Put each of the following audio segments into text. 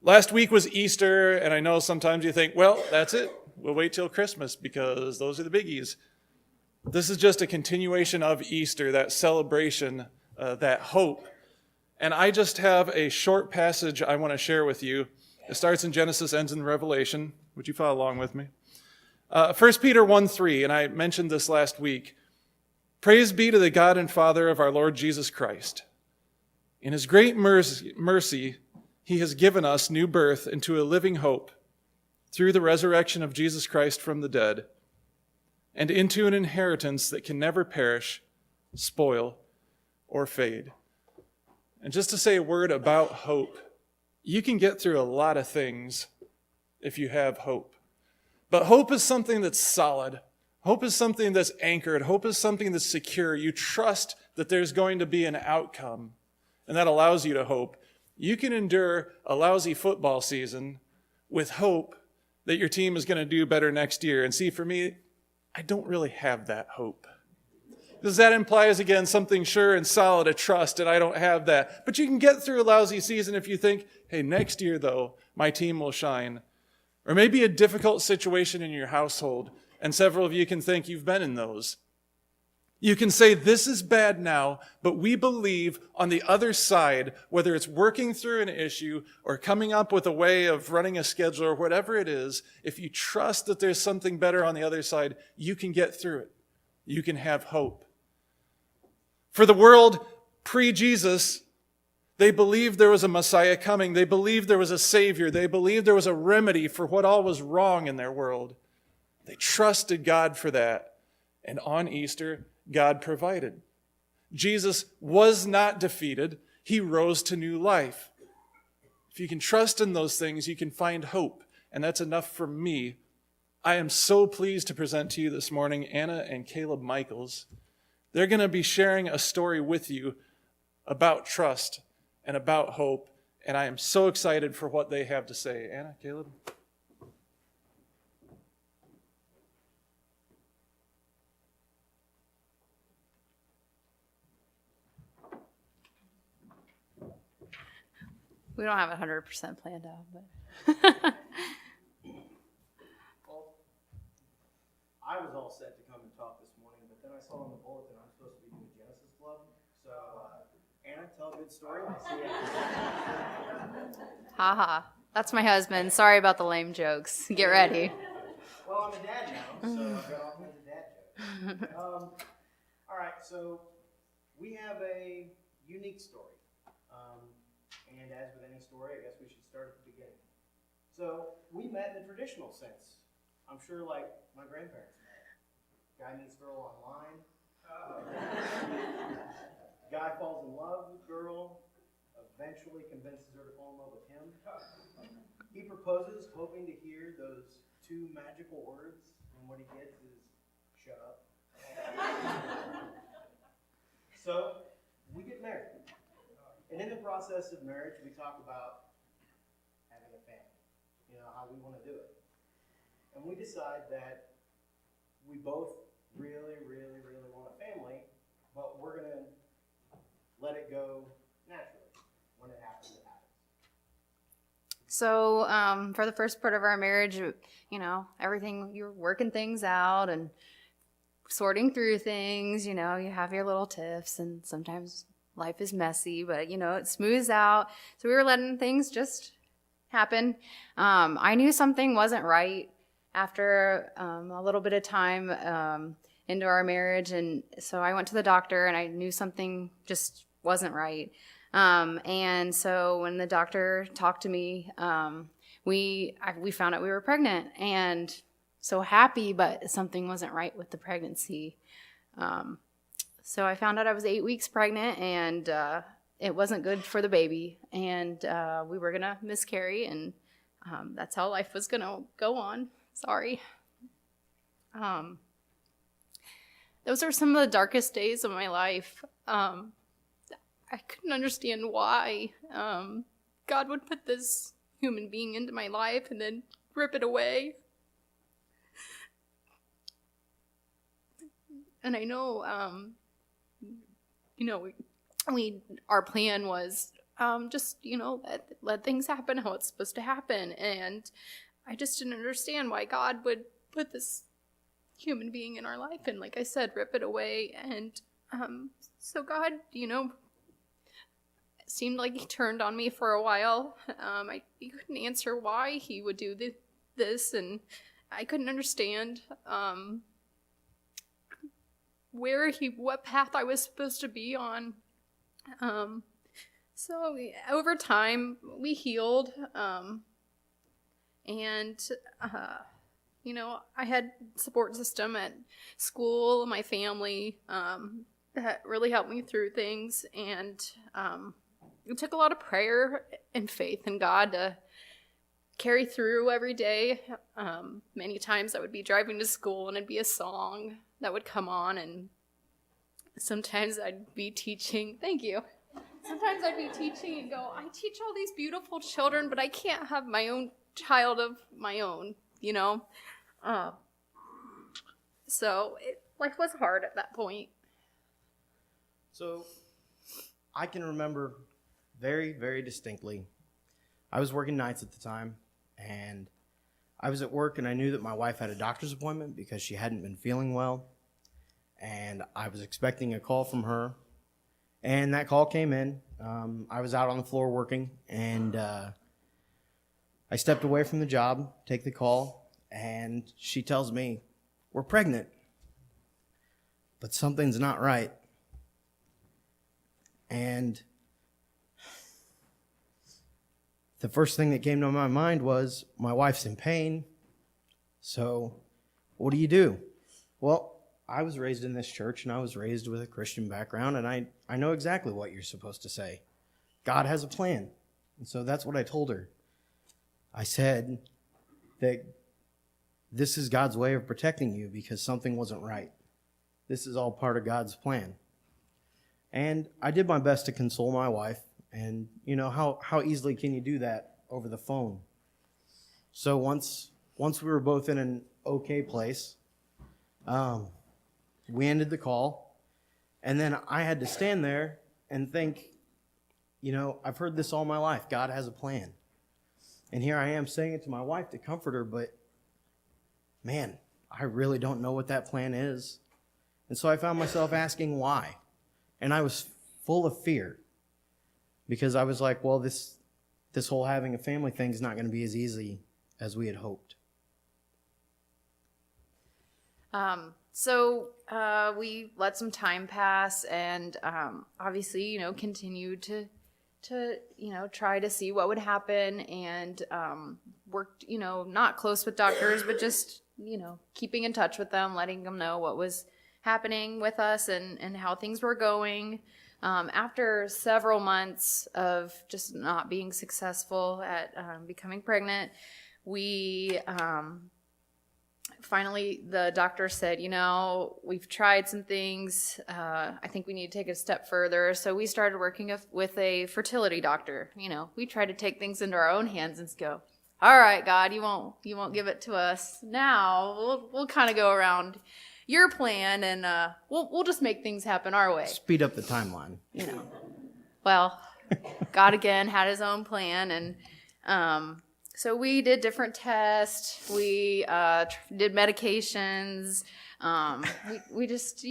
Last week was Easter, and I know sometimes you think, well, that's it. We'll wait till Christmas because those are the biggies. This is just a continuation of Easter, that celebration, that hope. And I just have a short passage I want to share with you. It starts in Genesis, ends in Revelation. Would you follow along with me? 1 Peter 1:3, and I mentioned this last week. Praise be to the God and Father of our Lord Jesus Christ. In his great mercy, he has given us new birth into a living hope through the resurrection of Jesus Christ from the dead, and into an inheritance that can never perish, spoil, or fade. And just to say a word about hope, you can get through a lot of things if you have hope. But hope is something that's solid. Hope is something that's anchored. Hope is something that's secure. You trust that there's going to be an outcome, and that allows you to hope. You can endure a lousy football season with hope that your team is going to do better next year. And see, for me, I don't really have that hope. Because that implies, again, something sure and solid, a trust, and I don't have that. But you can get through a lousy season if you think, hey, next year, though, my team will shine. Or maybe a difficult situation in your household, and several of you can think you've been in those. You can say, this is bad now, but we believe on the other side, whether it's working through an issue or coming up with a way of running a schedule or whatever it is, if you trust that there's something better on the other side, you can get through it. You can have hope. For the world pre-Jesus, they believed there was a Messiah coming. They believed there was a Savior. They believed there was a remedy for what all was wrong in their world. They trusted God for that. And on Easter, God provided. Jesus was not defeated. He rose to new life. If you can trust in those things, you can find hope. And that's enough for me. I am so pleased to present to you this morning Anna and Caleb Mikels. They're going to be sharing a story with you about trust and about hope. And I am so excited for what they have to say. Anna, Caleb? We don't have 100% planned out, but Well, I was all set to come and talk this morning, but then I saw in the bulletin I'm supposed to be doing Genesis Club. So, Anna, tell a good story. I'll see you. haha. That's my husband. Sorry about the lame jokes. Get ready. Well, I'm a dad now, so I've got all kinds of dad jokes. All right, so we have a unique story. And as with any story, I guess we should start at the beginning. So we met in the traditional sense. I'm sure like my grandparents met. Guy meets girl online. Guy falls in love with girl. Eventually convinces her to fall in love with him. He proposes hoping to hear those two magical words. And what he gets is, shut up. So we get married. And in the process of marriage, we talk about having a family, how we want to do it. And we decide that we both really, really, really want a family, but we're going to let it go naturally. When it happens, it happens. So for the first part of our marriage, everything, you're working things out and sorting through things. You have your little tiffs, and sometimes life is messy, but it smooths out. So we were letting things just happen. I knew something wasn't right after a little bit of time into our marriage, and so I went to the doctor, and I knew something just wasn't right. And so when the doctor talked to me, we found out we were pregnant, and so happy, but something wasn't right with the pregnancy. So I found out I was 8 weeks pregnant, and it wasn't good for the baby, and we were going to miscarry, and that's how life was going to go on. Sorry. Those are some of the darkest days of my life. I couldn't understand why God would put this human being into my life and then rip it away. And I know, our plan was just, let things happen how it's supposed to happen. And I just didn't understand why God would put this human being in our life and, like I said, rip it away. And so God, it seemed like he turned on me for a while. He couldn't answer why he would do this, and I couldn't understand what path I was supposed to be on. So over time, we healed, and I had support system at school, my family, that really helped me through things, and it took a lot of prayer and faith in God to carry through every day. Many times I would be driving to school and it'd be a song that would come on, and sometimes I'd be teaching. Thank you. Sometimes I'd be teaching and go, I teach all these beautiful children, but I can't have my own child of my own, So life was hard at that point. So I can remember very, very distinctly. I was working nights at the time, and I was at work, and I knew that my wife had a doctor's appointment because she hadn't been feeling well, and I was expecting a call from her, and that call came in. I was out on the floor working, and I stepped away from the job, take the call, and she tells me, "We're pregnant, but something's not right." And the first thing that came to my mind was, my wife's in pain, so what do you do? Well, I was raised in this church, and I was raised with a Christian background, and I know exactly what you're supposed to say. God has a plan. And so that's what I told her. I said that this is God's way of protecting you because something wasn't right. This is all part of God's plan. And I did my best to console my wife. And how easily can you do that over the phone? So once we were both in an okay place, we ended the call. And then I had to stand there and think, I've heard this all my life. God has a plan. And here I am saying it to my wife to comfort her, but man, I really don't know what that plan is. And so I found myself asking why. And I was full of fear because I was like, well, this whole having a family thing is not going to be as easy as we had hoped. So we let some time pass, and obviously, continued to try to see what would happen, and worked, not close with doctors, but just, keeping in touch with them, letting them know what was happening with us and how things were going. After several months of just not being successful at becoming pregnant, we finally, the doctor said, we've tried some things. I think we need to take it a step further. So we started working with a fertility doctor. We tried to take things into our own hands and go, all right, God, you won't give it to us now. We'll kind of go around your plan, and we'll just make things happen our way. Speed up the timeline. Well, God again had his own plan, and so we did different tests. We did medications. We just,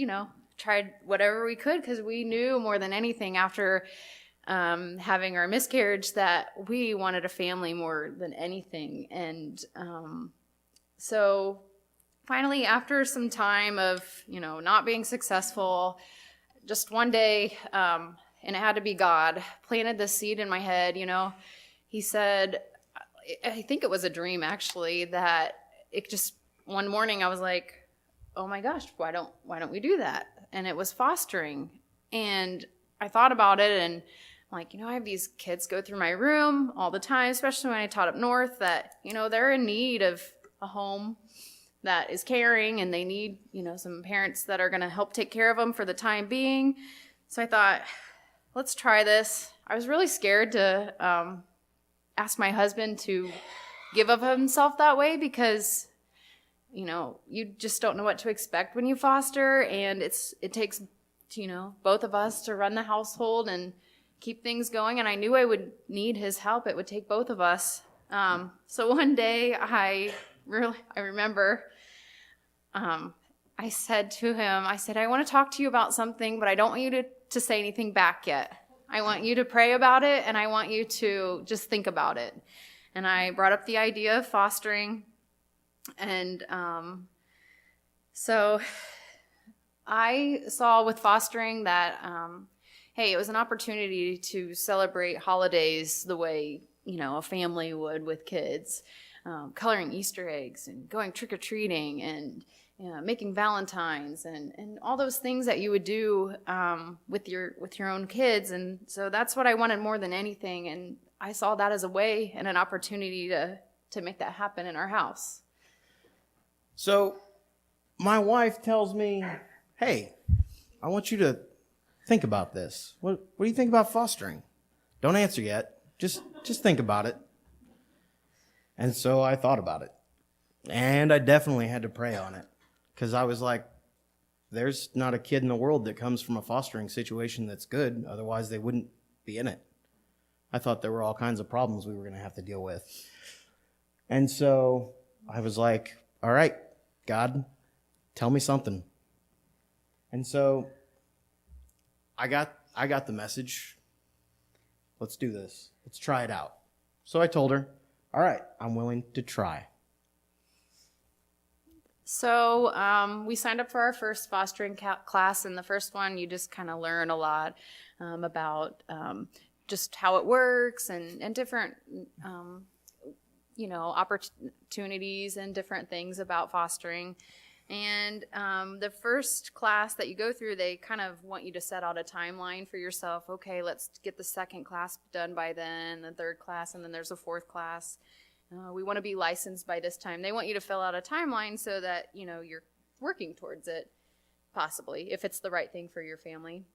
tried whatever we could because we knew more than anything after having our miscarriage that we wanted a family more than anything. And so finally, after some time of, not being successful, just one day, and it had to be God, planted this seed in my head. He said, I think it was a dream actually, that it just, one morning I was like, oh my gosh, why don't we do that? And it was fostering. And I thought about it, and I'm like, I have these kids go through my room all the time, especially when I taught up north, that, they're in need of a home that is caring, and they need, some parents that are going to help take care of them for the time being. So I thought, let's try this. I was really scared to ask my husband to give of himself that way because, you just don't know what to expect when you foster, and it takes, both of us to run the household and keep things going. And I knew I would need his help. It would take both of us. So one day I remember, I said to him, I want to talk to you about something, but I don't want you to say anything back yet. I want you to pray about it, and I want you to just think about it. And I brought up the idea of fostering. And so I saw with fostering that, hey, it was an opportunity to celebrate holidays the way, a family would with kids, coloring Easter eggs and going trick-or-treating and making Valentines and all those things that you would do with your own kids. And so that's what I wanted more than anything. And I saw that as a way and an opportunity to make that happen in our house. So my wife tells me, hey, I want you to think about this. What do you think about fostering? Don't answer yet. Just think about it. And so I thought about it. And I definitely had to pray on it. Because I was like, there's not a kid in the world that comes from a fostering situation that's good. Otherwise, they wouldn't be in it. I thought there were all kinds of problems we were going to have to deal with. And so I was like, all right, God, tell me something. And so I got the message. Let's do this. Let's try it out. So I told her, all right, I'm willing to try. So we signed up for our first fostering class, and the first one you just kind of learn a lot about just how it works and different opportunities and different things about fostering. And the first class that you go through, they kind of want you to set out a timeline for yourself. Okay, let's get the second class done by then, the third class, and then there's a fourth class. We want to be licensed by this time. They want you to fill out a timeline so that, you're working towards it, possibly, if it's the right thing for your family.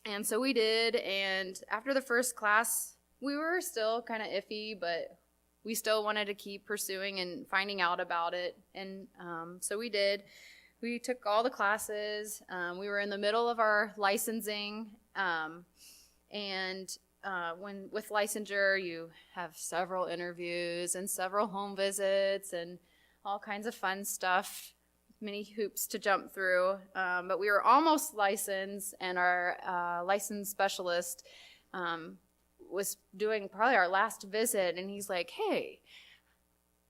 And so we did, and after the first class, we were still kind of iffy, but we still wanted to keep pursuing and finding out about it. And so we did. We took all the classes. We were in the middle of our licensing, when with licensure, you have several interviews and several home visits and all kinds of fun stuff, many hoops to jump through. But we were almost licensed, and our license specialist was doing probably our last visit, and he's like, hey,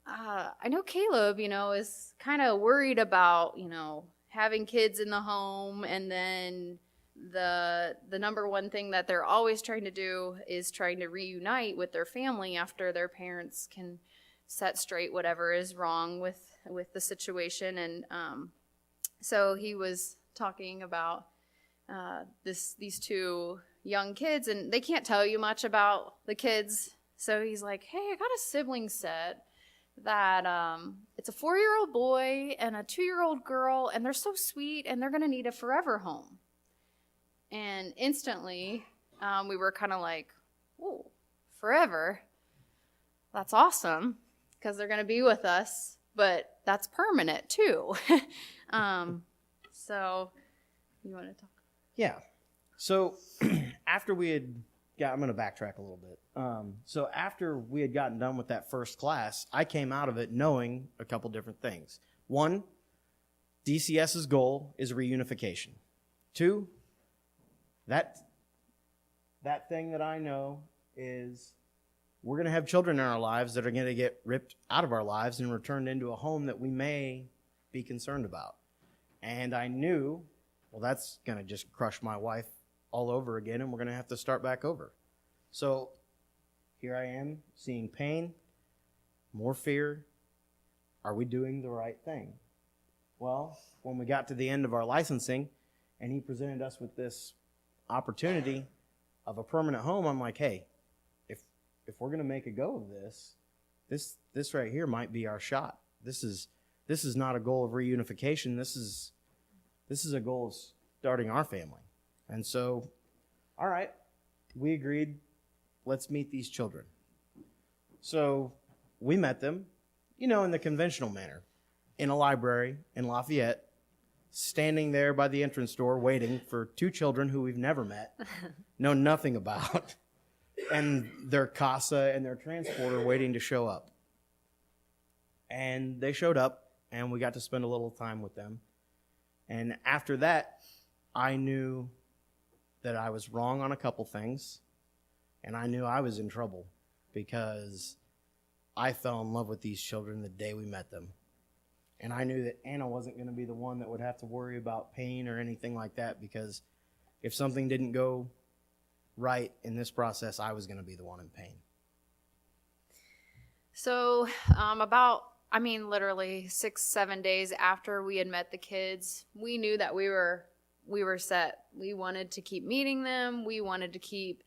I know Caleb, is kind of worried about, having kids in the home, and then the number one thing that they're always trying to do is trying to reunite with their family after their parents can set straight whatever is wrong with the situation. And so he was talking about these two young kids, and they can't tell you much about the kids. So he's like, hey, I got a sibling set that it's a 4-year-old boy and a 2-year-old girl, and they're so sweet, and they're going to need a forever home. And instantly, we were kind of like, "Whoa, forever? That's awesome, because they're going to be with us, but that's permanent too." So, you want to talk? Yeah. So after we had I'm going to backtrack a little bit. So after we had gotten done with that first class, I came out of it knowing a couple different things. One, DCS's goal is reunification. Two, that thing that I know is we're going to have children in our lives that are going to get ripped out of our lives and returned into a home that we may be concerned about. And I knew, well, that's going to just crush my wife all over again, and we're going to have to start back over. So here I am seeing pain, more fear. Are we doing the right thing? Well, when we got to the end of our licensing and he presented us with this opportunity of a permanent home, I'm like, hey, if we're going to make a go of this right here might be our shot. This is not a goal of reunification. This is a goal of starting our family. And so, all right, we agreed, let's meet these children. So we met them, in the conventional manner, in a library in Lafayette, standing there by the entrance door waiting for two children who we've never met, know nothing about, and their casa and their transporter waiting to show up. And they showed up, and we got to spend a little time with them. And after that, I knew that I was wrong on a couple things, and I knew I was in trouble because I fell in love with these children the day we met them. And I knew that Anna wasn't going to be the one that would have to worry about pain or anything like that, because if something didn't go right in this process, I was going to be the one in pain. So literally 6-7 days after we had met the kids, we knew that we were set. We wanted to keep meeting them. We wanted to keep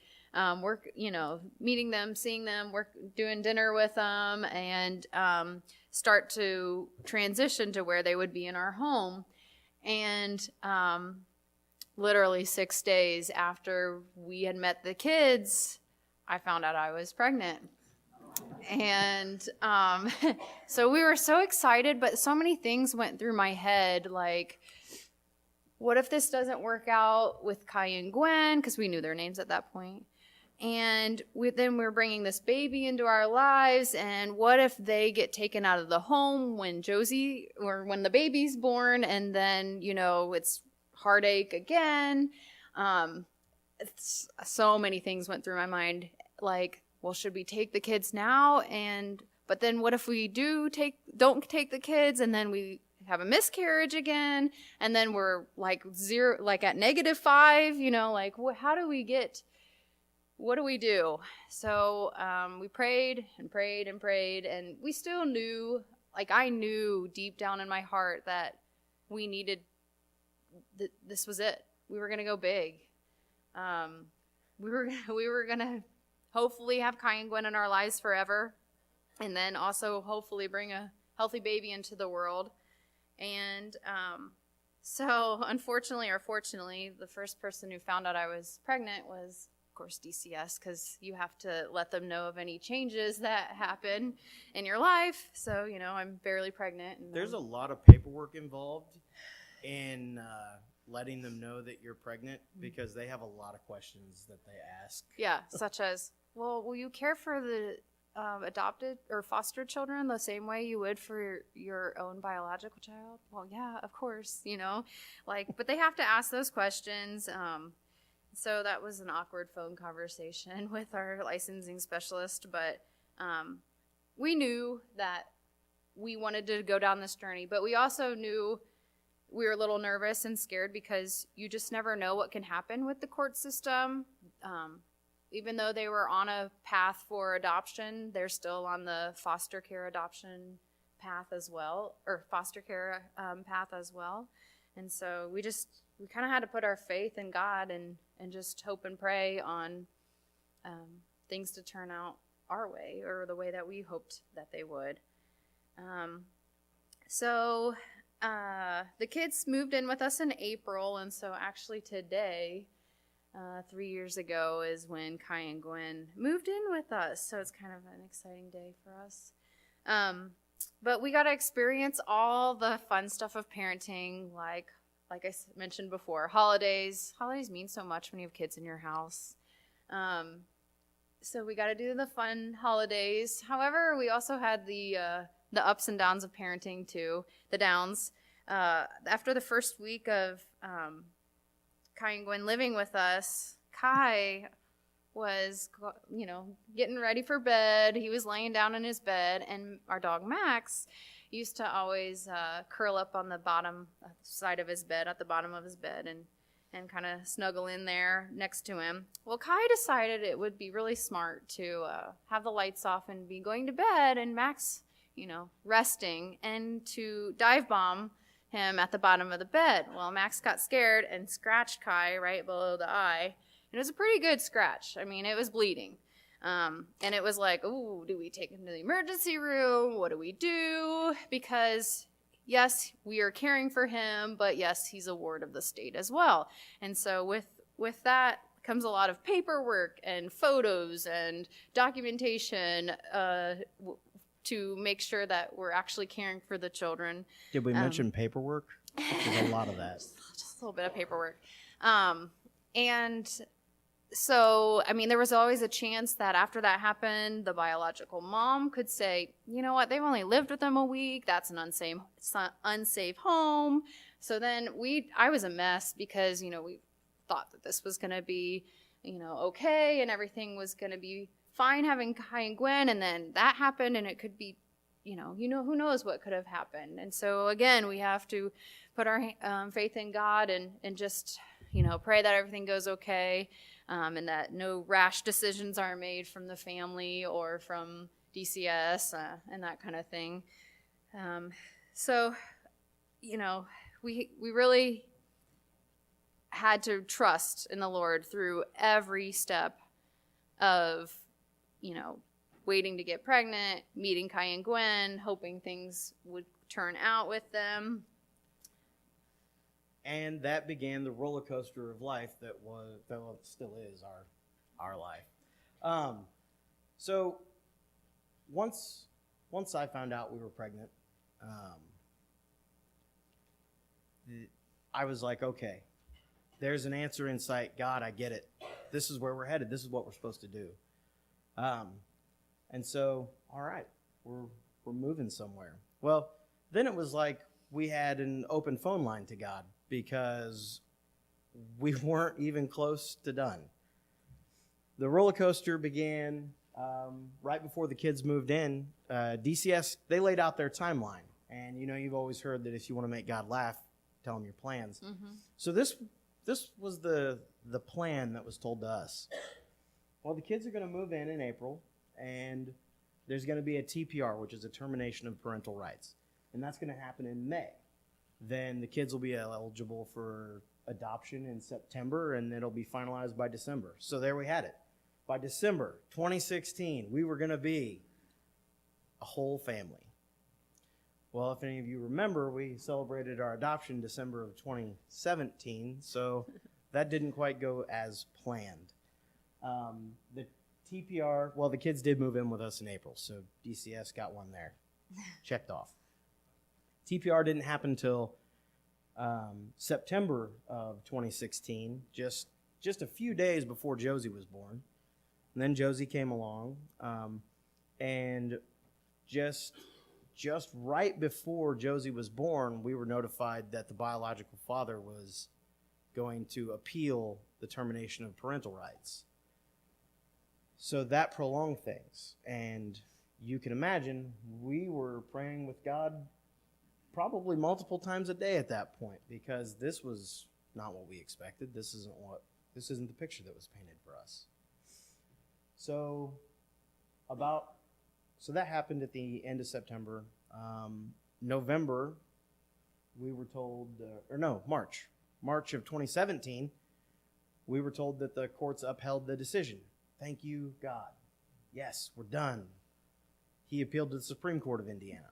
meeting them, seeing them, doing dinner with them, and start to transition to where they would be in our home. And literally 6 days after we had met the kids, I found out I was pregnant. And so we were so excited, but so many things went through my head, like, what if this doesn't work out with Kai and Gwen? Because we knew their names at that point. And then we're bringing this baby into our lives, and what if they get taken out of the home when the baby's born, and then, it's heartache again. So many things went through my mind, like, well, should we take the kids now? But then what if we don't take the kids, and then we have a miscarriage again, and then we're like zero, like at -5, what do we do? So we prayed and prayed and prayed, and we still knew, I knew deep down in my heart that we needed, this was it. We were going to go big. We were going to hopefully have Kai and Gwen in our lives forever, and then also hopefully bring a healthy baby into the world. And so unfortunately or fortunately, the first person who found out I was pregnant was, of course, DCS, because you have to let them know of any changes that happen in your life. So, I'm barely pregnant. And there's a lot of paperwork involved in letting them know that you're pregnant, because they have a lot of questions that they ask. Yeah, such as, well, will you care for the adopted or foster children the same way you would for your own biological child? Well, yeah, of course, but they have to ask those questions. So that was an awkward phone conversation with our licensing specialist, but we knew that we wanted to go down this journey, but we also knew we were a little nervous and scared, because you just never know what can happen with the court system. Even though they were on a path for adoption, they're still on the foster care adoption path as well, or foster care path as well. And so we kind of had to put our faith in God and just hope and pray on things to turn out our way, or the way that we hoped that they would. So the kids moved in with us in April, and so actually today, 3 years ago, is when Kai and Gwen moved in with us. So it's kind of an exciting day for us. But we got to experience all the fun stuff of parenting, like I mentioned before, holidays. Holidays mean so much when you have kids in your house. So we got to do the fun holidays. However, we also had the ups and downs of parenting too, the downs. After the first week of Kai and Gwen living with us, Kai was, getting ready for bed. He was laying down in his bed, and our dog Max used to always curl up on the bottom side of his bed, at the bottom of his bed, and kind of snuggle in there next to him. Well, Kai decided it would be really smart to have the lights off and be going to bed, and Max, resting, and to dive bomb him at the bottom of the bed. Well, Max got scared and scratched Kai right below the eye. It was a pretty good scratch. I mean, it was bleeding. And it was like, ooh, do we take him to the emergency room? What do we do? Because, yes, we are caring for him, but yes, he's a ward of the state as well. And so with that comes a lot of paperwork and photos and documentation to make sure that we're actually caring for the children. Did we mention paperwork? There's a lot of that. Just a little bit of paperwork. And so, I mean, there was always a chance that after that happened, the biological mom could say, you know what, they've only lived with them a week. That's an unsafe home. So then I was a mess because, you know, we thought that this was going to be, you know, okay, and everything was going to be fine having Kai and Gwen. And then that happened, and it could be, you know, who knows what could have happened. And so again, we have to put our faith in God and just, you know, pray that everything goes okay, and that no rash decisions are made from the family or from DCS and that kind of thing. So, you know, we really had to trust in the Lord through every step of, you know, waiting to get pregnant, meeting Kai and Gwen, hoping things would turn out with them. And that began the roller coaster of life that still is our life. So once I found out we were pregnant, I was like, okay, there's an answer in sight. God, I get it. This is where we're headed. This is what we're supposed to do. And so, all right, we're moving somewhere. Well, then it was like we had an open phone line to God because we weren't even close to done. The roller coaster began right before the kids moved in. DCS, they laid out their timeline. And, you know, you've always heard that if you want to make God laugh, tell him your plans. Mm-hmm. So this was the plan that was told to us. Well, the kids are going to move in April, and there's going to be a TPR, which is a termination of parental rights. And that's going to happen in May. Then the kids will be eligible for adoption in September, and it'll be finalized by December. So there we had it. By December 2016, we were going to be a whole family. Well, if any of you remember, we celebrated our adoption December of 2017, so that didn't quite go as planned. The TPR, well, the kids did move in with us in April, so DCS got one there. Checked off. TPR didn't happen until September of 2016, just a few days before Josie was born. And then Josie came along, and just right before Josie was born, we were notified that the biological father was going to appeal the termination of parental rights. So that prolonged things. And you can imagine we were praying with God probably multiple times a day at that point, because this was not what we expected. This isn't the picture that was painted for us. So that happened at the end of September. November, we were told, March of 2017, we were told that the courts upheld the decision. Thank you, God. Yes, we're done. He appealed to the Supreme Court of Indiana.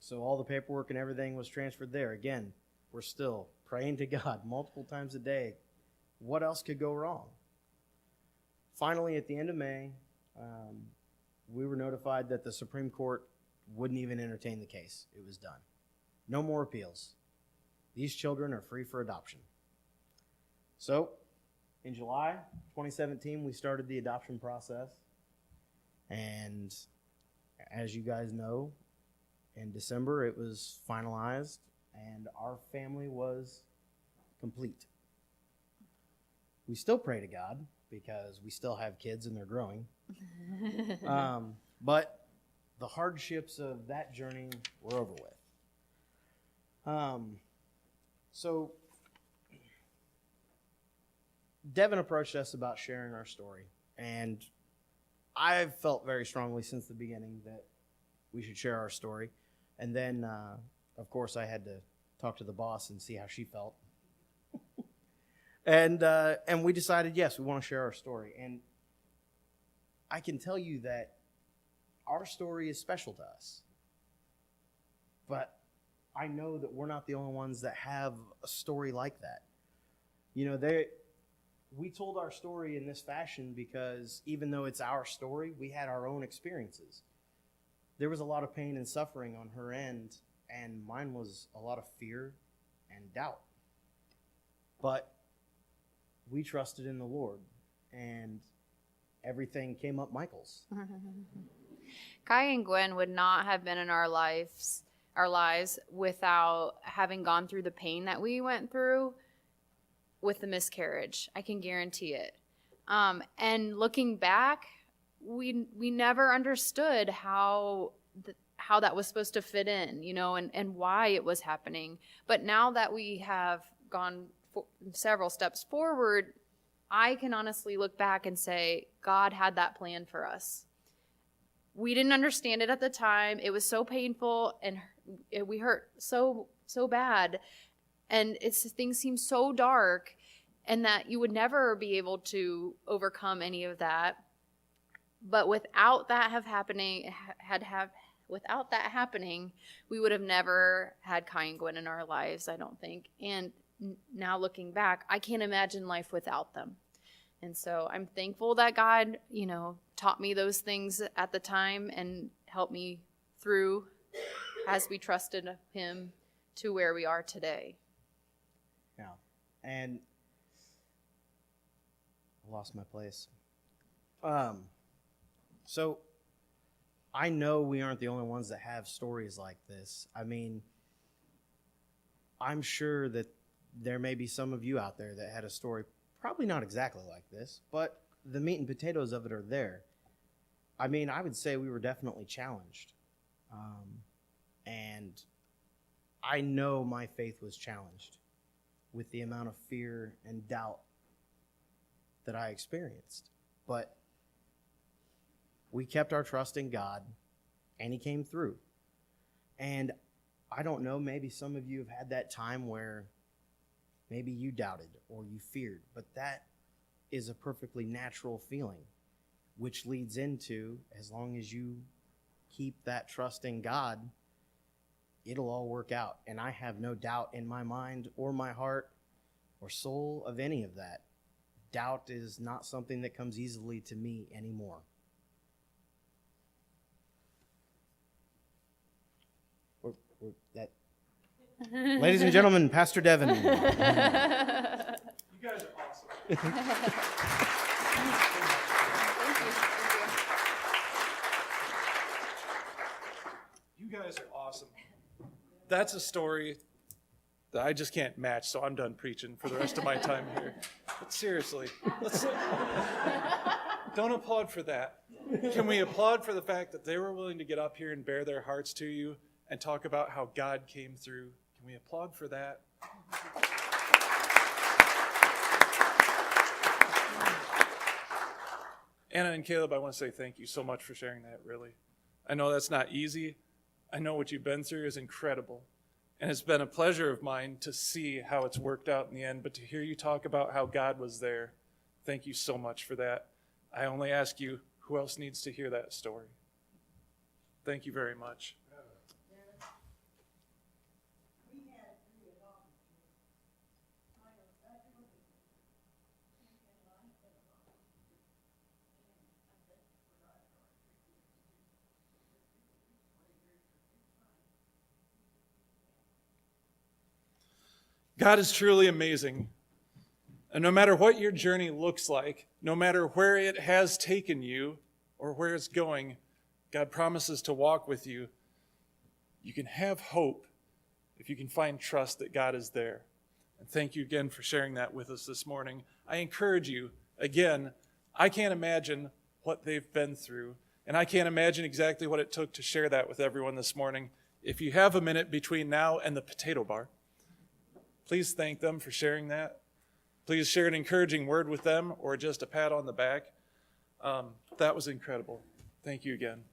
So all the paperwork and everything was transferred there. Again, we're still praying to God multiple times a day. What else could go wrong? Finally, at the end of May, we were notified that the Supreme Court wouldn't even entertain the case. It was done. No more appeals. These children are free for adoption. So, in July 2017, we started the adoption process. And as you guys know, in December, it was finalized, and our family was complete. We still pray to God because we still have kids and they're growing. But the hardships of that journey were over with. So Devin approached us about sharing our story, and I've felt very strongly since the beginning that we should share our story. And then, of course, I had to talk to the boss and see how she felt. And we decided, yes, we want to share our story. And I can tell you that our story is special to us. But I know that we're not the only ones that have a story like that. You know, we told our story in this fashion because even though it's our story, we had our own experiences. There was a lot of pain and suffering on her end, and mine was a lot of fear and doubt. But we trusted in the Lord, and everything came up Mikels. Kai and Gwen would not have been in our lives without having gone through the pain that we went through with the miscarriage. I can guarantee it. And looking back, we never understood how that was supposed to fit in, and why it was happening. But now that we have gone several steps forward, I can honestly look back and say, God had that plan for us. We didn't understand it at the time. It was so painful, and we hurt so bad. And things seem so dark, and that you would never be able to overcome any of that. But without that happening, we would have never had Kai and Gwen in our lives, I don't think. And now looking back, I can't imagine life without them. And so I'm thankful that God, taught me those things at the time and helped me through as we trusted him to where we are today. Yeah. And I lost my place. So I know we aren't the only ones that have stories like this. I mean, I'm sure that there may be some of you out there that had a story probably not exactly like this, but the meat and potatoes of it are there. I mean, I would say we were definitely challenged. And I know my faith was challenged with the amount of fear and doubt that I experienced. But we kept our trust in God, and he came through. And I don't know, maybe some of you have had that time where maybe you doubted or you feared, but that is a perfectly natural feeling, which leads into, as long as you keep that trust in God, it'll all work out. And I have no doubt in my mind or my heart or soul of any of that. Doubt is not something that comes easily to me anymore. Ladies and gentlemen, Pastor Devin. You guys are awesome. You guys are awesome. That's a story that I just can't match, so I'm done preaching for the rest of my time here. But seriously, don't applaud for that. Can we applaud for the fact that they were willing to get up here and bare their hearts to you and talk about how God came through? Can we applaud for that? Anna and Caleb, I want to say thank you so much for sharing that, really. I know that's not easy. I know what you've been through is incredible. And it's been a pleasure of mine to see how it's worked out in the end, but to hear you talk about how God was there, thank you so much for that. I only ask you, who else needs to hear that story? Thank you very much. God is truly amazing. And no matter what your journey looks like, no matter where it has taken you or where it's going, God promises to walk with you. You can have hope if you can find trust that God is there. And thank you again for sharing that with us this morning. I encourage you, again, I can't imagine what they've been through, and I can't imagine exactly what it took to share that with everyone this morning. If you have a minute between now and the potato bar, please thank them for sharing that. Please share an encouraging word with them or just a pat on the back. That was incredible. Thank you again.